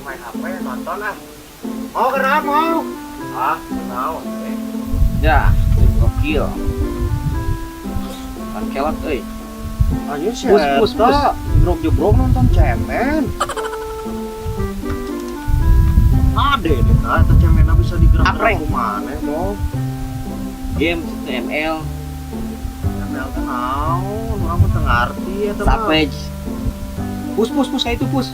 main HP nonton ah. Mau kenapa mau? Ah, mau. Ya, gokil. Kan kelak euy. Anjir sih. Pus. Jebrok nonton cemen. Ade deh, eta cemen bisa digerak Apreng. mana mau? Game ML, ML teh naon? Urang mah teu ngarti eta mah. Savage. Pus kayak itu pus.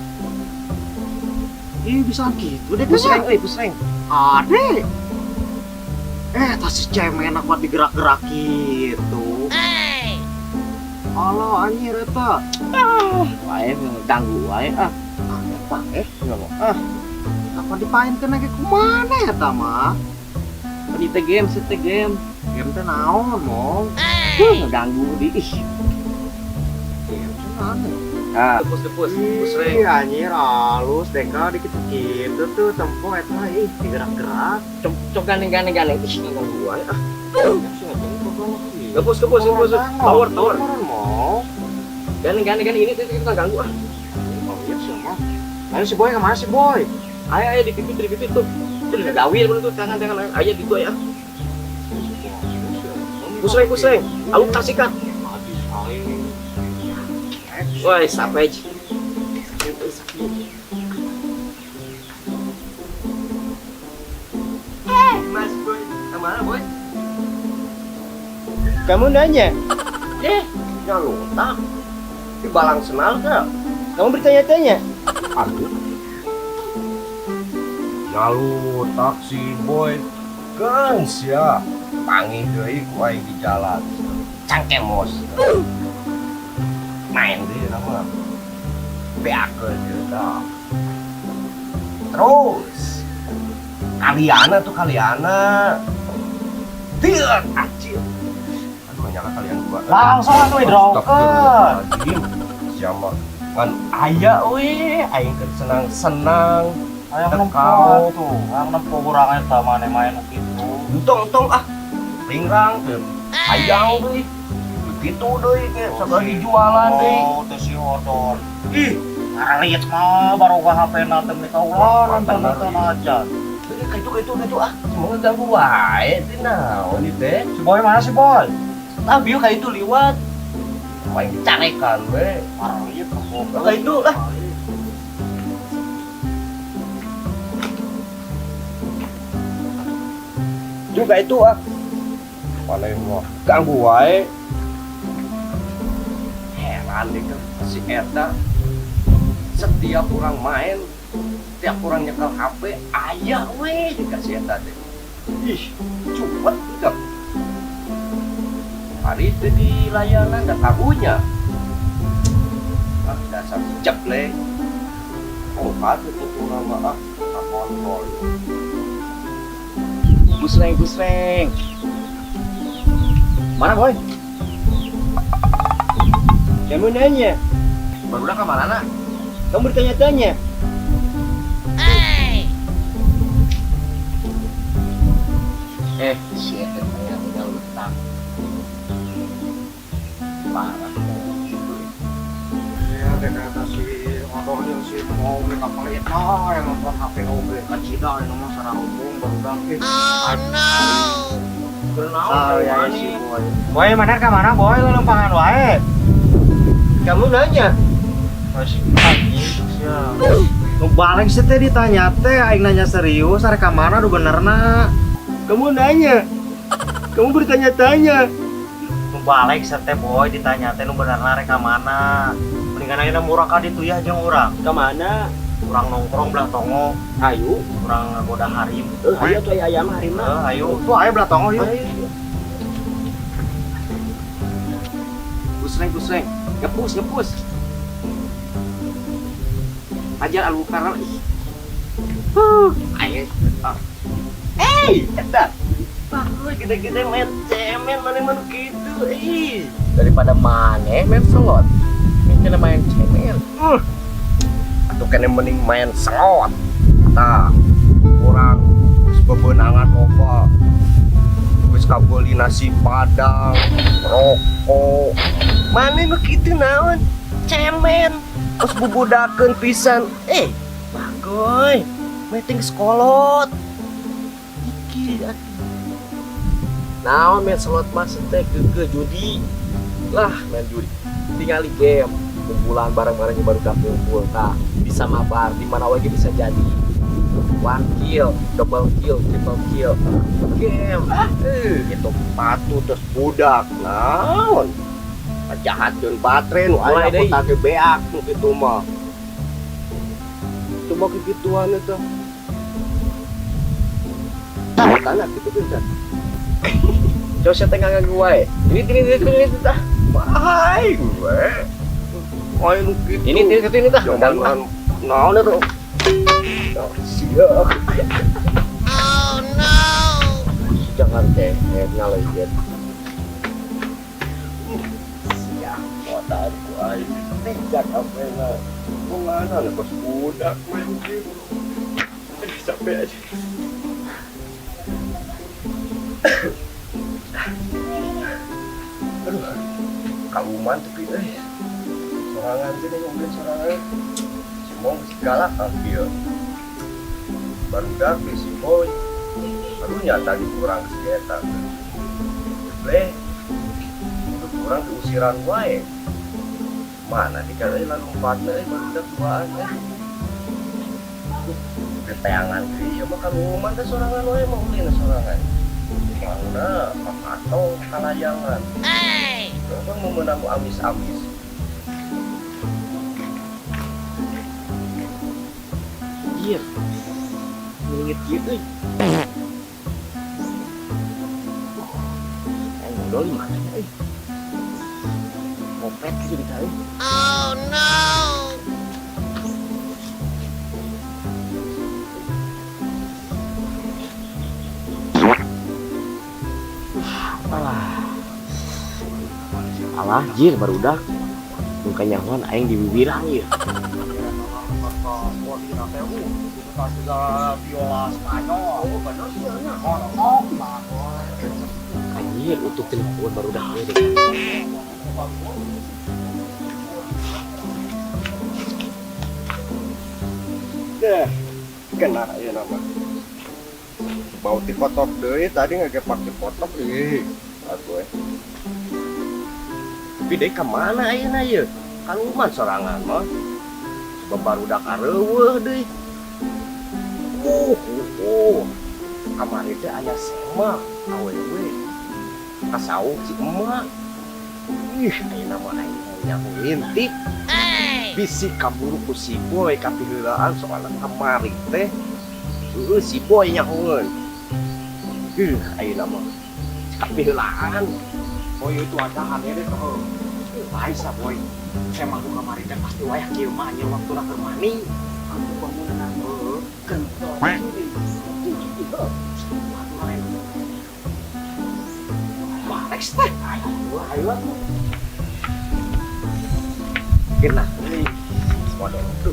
Ih, bisa gitu deh Pus rank kan. euy, pus rank. Ade. Tas si cemen aku digerak-gerak gitu. Halo anjir eta. Wae ganggu wae ah. Apa apa dipainkeun lagi kumana eta mah? Di teh game, game. Game teh naon mong? Ngeganggu di ih. Game teh naon? Ah, Pus rank. Anjir halus deka dikit gitu tuh tempo eta digerak-gerak. cok gandeng. Ih, ngeganggu wae ah. Kepus. Tower. Mau. Gandeng ini tuh kita ganggu ah. Oh iya sih mah. Ayo si Boy kemana si Boy? Ayo di pipit tuh. Tuh gawil bener tuh tangan aja di gua ya. Kusreng. Aluk tasikan. Woi, Savage. Mas Boy, kemana Boy? Kamu nanya? Jangan lupa. Di balang senal ke? Kamu bertanya-tanya? Aduh, Nyalu taksi Boy. Kan sia. panggil deui ku aing di jalan. Cangkemos. Main deui nama. Beakeun deui tah. Terus kaliana. Dia kacil. Aduh nyala kalian gua. Langsung atuh hidrokeun. Siapa? Kan aya we, aing keur senang-senang. Aya Tekau. nempo tuh, yang nempo urang eta mane main kitu. Entong ah. Ringrang teu. Hayang deui. Begitu deui ge sabari jualan deui. Oh, teh si odol. Ih, Alit mah baru ka HP-na teh kaulah nonton aja. Itu ah. Semoga ganggu wae teh naon ieu teh. Si Boy mana si Boy? Tapi kayak itu liwat. Main dicarekan we. Alit Kayak itu lah. Juga itu ah. Mana yang mau ganggu wae. Heran deh kan si Eta. Setiap orang main, setiap orang nyekel HP, aya we dikasih Eta deh. Ih, cepet juga. Hari itu di layanan gak tahunya. Ah, dasar ceplek. Oh, patut itu nama ah, tak kontrol. Gusreng. Mana Boy? Kamu nanya, Barudak ke mana nak? kamu bertanya-tanya. Si Eta tinggal letak. Parah. Ya, kata si odol yang si mau minta pelit yang nonton HP OB kacida yang nomor sarang hubung baru ya si Boy. Boy mana ka mana Boy lu lempangan wae. Kamu nanya, Masih anjing sia. nu balik sih teh ditanya teh, aing nanya serius, are ka mana nu benerna? Kamu nanya, kamu bertanya-tanya. Nu balik teh Boy ditanya teh nu benerna rek ka mana. Mendingan ayeuna murah ka ditu ya jeung urang. Ka mana? Urang nongkrong belah tongo, Ayo, urang ngagoda harim. ayo tuh ayam harimna. Ayo. Tuh ayo belah tongo yuk. Gusreng. Ngepus. Ajar Al-Mukarram. Ayo. Eta. Wah, gede-gede main cemen mana gitu. Daripada maneh main selot. Kena main cemen. Atuh kene mending main selot. Tah, urang geus bebeunangan loba. Geus kabeli nasi padang, rokok. Mane nu kitu naon? Cemen. Terus bubudakeun pisan. Bagus Koy, meeting sekolot. Iki Naon main slot mas teh ke judi. Lah main judi. Tinggal game. Kumpulan bareng-bareng baru kumpul. Nah, bisa mabar di mana lagi bisa jadi. One kill, double kill, triple kill. Game. itu patu terus budak naon. Jahatkeun baterai nu Mulai aya deui. kota ge beak nu kitu mah. Coba kikituan eta. Tanya kitu kan. Coba saya tengah nganggu wae. Ini tah. Baik gue. Main gitu. Ini tah. Jangan naon eta. Siap. Jangan teh ngaleun. Siap. Kota ku ai. Tidak apa lah. Mengana nih pas budak main gitu. Sampai aja. Aduh, kaluman tapi sorangan sih nih mobil sorangan. Si Mong si galak hampir. Baru dapet si Boy. Baru nyata dikurang sekitar. Bleh, kurang diusiran wae. Mana dikatakan lalu 4 baru udah duaan ya. Keteangan dia mah kaluman teh sorangan wae mau ulin sorangan. Mana atau kalayangan. Memang mau menang amis-amis. Iya. Ngingit gitu. Ngobrol di mana ya? Ngopet gitu di kali. Alah, jir barudak. Muka nyaman aing di bibirang ieu. Anjir, utuh telepon barudak we deh. Deh, kena ya nama. Bau ti kotok deui tadi ngage pake kotok aku Tapi deh kemana ayeuna ieu? Kaluman sorangan mah. Sebab barudak areuweuh deui. Kamari teh aya sema awewe. Kasauk si emak. Ih, ayeuna mah aing nyaho intip. Bisi kaburu ku si Boy kapiheulaan soal kamari teh. Si Boy nyahoeun. Ayeuna mah kapiheulaan. Boy itu ada aneh deh tuh. Laisa boy. Saya manggu kamari teh pasti wayah kieu mah nya waktu keur mani. Aku bangunan kentong. Alex teh. Ayo. Kena euy. Waduh tuh.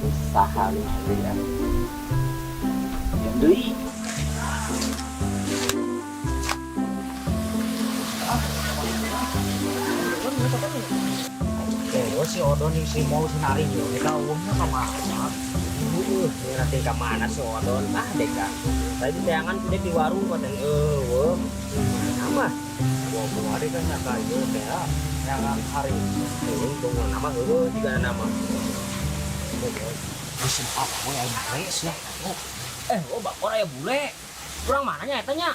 Usaha nih ya. Yang deui. Si Odon nih si mau senari yo, kita umumnya kemana? Nanti ke mana si Odon? Ah, deka. Tadi tayangan sudah di warung paten nama. Gua hari kan nyaka itu teh yang hari. Tunggu nama juga nama. Musim apa boy aing res ya. Bakor aya bule. Kurang mananya eta nya?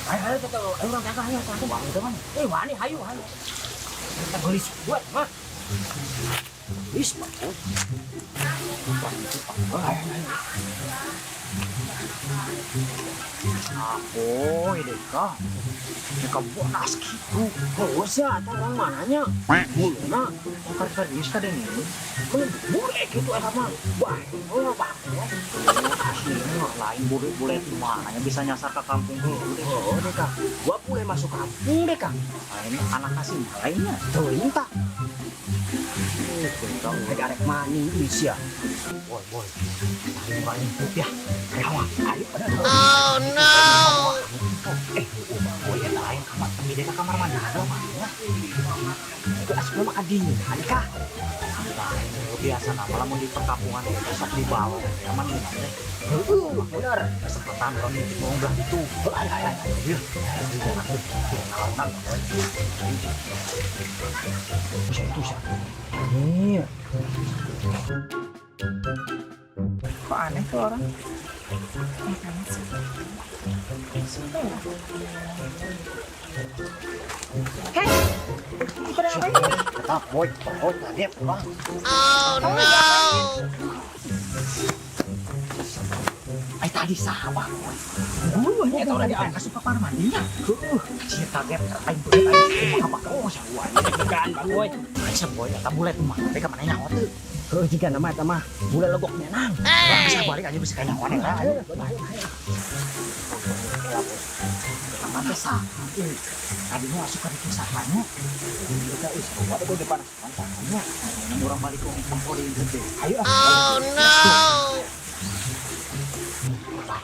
Ayo kita urang teh ayo teh bang teman. Wani hayu. Kita beli buat mah. Is mah. Oh, ini kah? Ini kamu nas gitu. Oh, usah orang mananya? Muluna Kar bisa deh nih. bule gitu eta mah. Wah, Pak. Aslinya lain bule di mana yang bisa nyasar ke kampung dulu deh. Oh, deh Kang. Gua bule masuk kampung deh Kang. Ini anak kasih lainnya. Tuh, entah. Kau arek mani Indonesia. Boy. Ini paling ya. Kawan, ayo pada. Oh no. Boy, lain kamar tapi dia ke kamar mana ada mah. Itu asli mah adinya, adika. Biasa nama lamun di perkampungan besok di bawah aman nih. Bener. Kesempatan orang itu mau belah itu. Ay. Iya. Jangan tuh. Ngalaman. Itu sih. Iya. Kok aneh tuh orang? Hei, kenapa ini? Tetap boy, tadi pulang. Ay tadi sahabat boy. Gue tau lagi angkat suka kamar mandinya. Si kaget aing beut aing apa kau sawa. Tegaan Bang Boy. Bisa boy, eta bulet mah mereka mana nyawa teh. Heuh jika nama eta mah bulan legok menang. Bisa balik aja bisa kayak nyawa lah. Mata sah. Tadinya suka dikisahkannya. Kita usah ada gue depan mantannya. Orang balik ke tempur yang gede. Ayo. Oh no.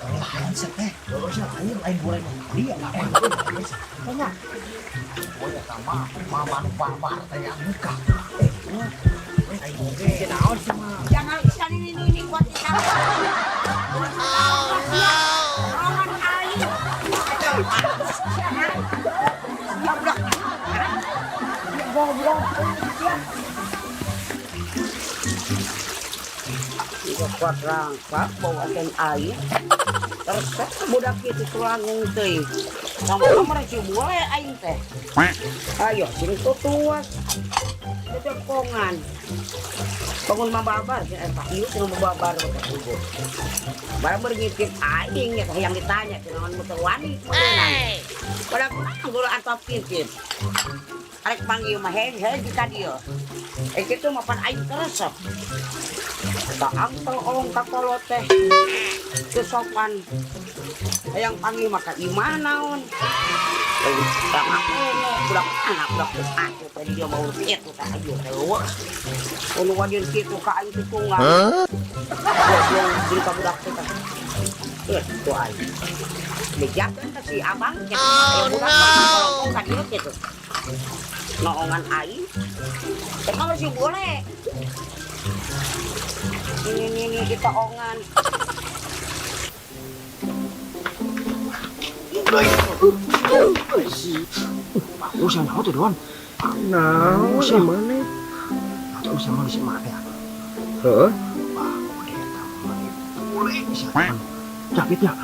Lain seteh. Lain boleh dia apa? Banyak. Boleh tambah mama babar tanya muka. Jangan ini buat kita. Orang air. Juga kuat rangka bawakan air. Terus budak itu tulang teh. Kamu mereka boleh aing teh. Ayo sini tutuas. Kedekongan. Bangun mababar sih Pak Iu sing mababar ke kubur. Barang ngitip aing ya yang ditanya dengan muter wani. Pada gula atau pincin. Arek panggil mah hei kita dia. Kitu mah pan aing keresep. Tak angkel olong kakolo teh. Kesopan. Yang panggil maka iman naon. Tak aku budak anak budak aku tadi dia mau itu tak aja terus. Unu wadir kitu ka aing tunggal. Belum beli ka budak teh. Itu aing. Dijakeun ka si abang yang budak kalau ka dieu kitu. Noongan aing. Kalau sih boleh. Ini kita ongan. Usah nyawa tuh Don. Nah, usah mana? Atau usah manusia mana ya? Heuh? Wah, udah taman boleh bisa kan? Sakit ya?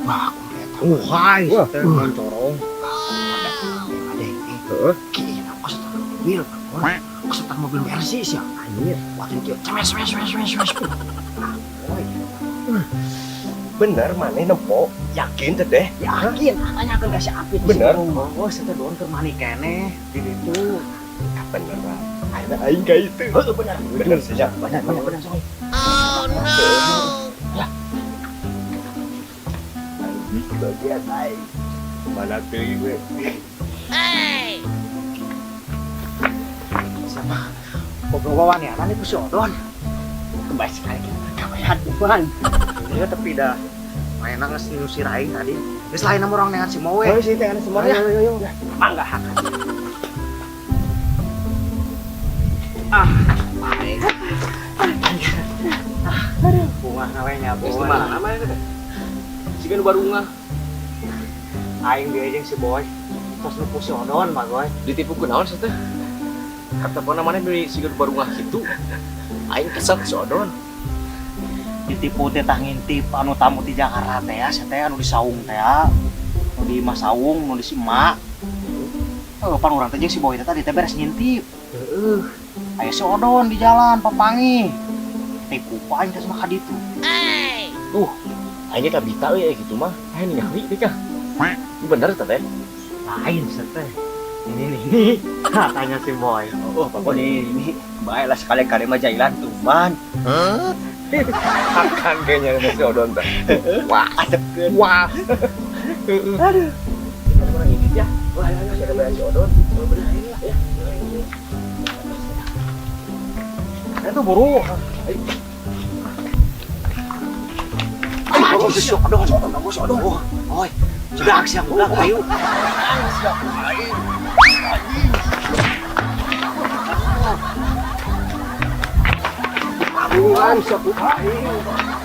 Wah, udah taman. Hai, teman corong. Ada ini. Heuh? Kira aku setar mobil. Aku setar mobil Mercedes ya. Anjir. Waktu itu cemes. Bener mana nempo? Yakin teh deh? Yakin, tanyakan ke si Apit. Bener? Oh, saya doang ke mani kene. Di itu. Bener lah. Ada aing kayak itu. Bener. Bener saja. Banyak soy. Ya. Bagian aing. Mana teuing we? Sama Bogowawan ya, nanti ku si Odon. Kembali sekali kabayan bukan. Dia tapi dah main nangis si Raing tadi. Geus lain nama orang dengan si Mowe. Oh, sih teh semua ya. Ayo. Mangga hak. Baik. Aduh, bunga nawenya Geus boy. mana namanya teh? Siga nu barungah. Aing dia jeung si Boy. Terus nu si Odon mah boy. Ditipu ku naon teh? Kata pona mana beli siga nu barungah kitu. Aing kesel si Odon. Ditipu teh tah ngintip anu tamu di Jakarta teh ya, teh anu di Saung teh ya. Nu di Mas Saung, nu di si Emak. Oh, pan urang teh jeung si Boy teh tadi teh beres ngintip. Heeh. Aya si Odon di jalan papangi. Tipu paing teh sama kaditu. Aing teh bita we gitu mah. Aing ningali teh kah. Bener teh. Lain teh. Ini. Tanya si Boy. Oh, pokok ini baiklah sekali-kali mah jailan tuman. Akan kayaknya si Odon teh. Wah, adepkeun. Wah. Aduh. Kita orang ini ya. Wah, ayo kita bayar si Odon. Bener ini lah ya. Itu buru. Ayo, si Odon. Oi, sudah siap budak ayo. Siap lain. Naon sa ku aing.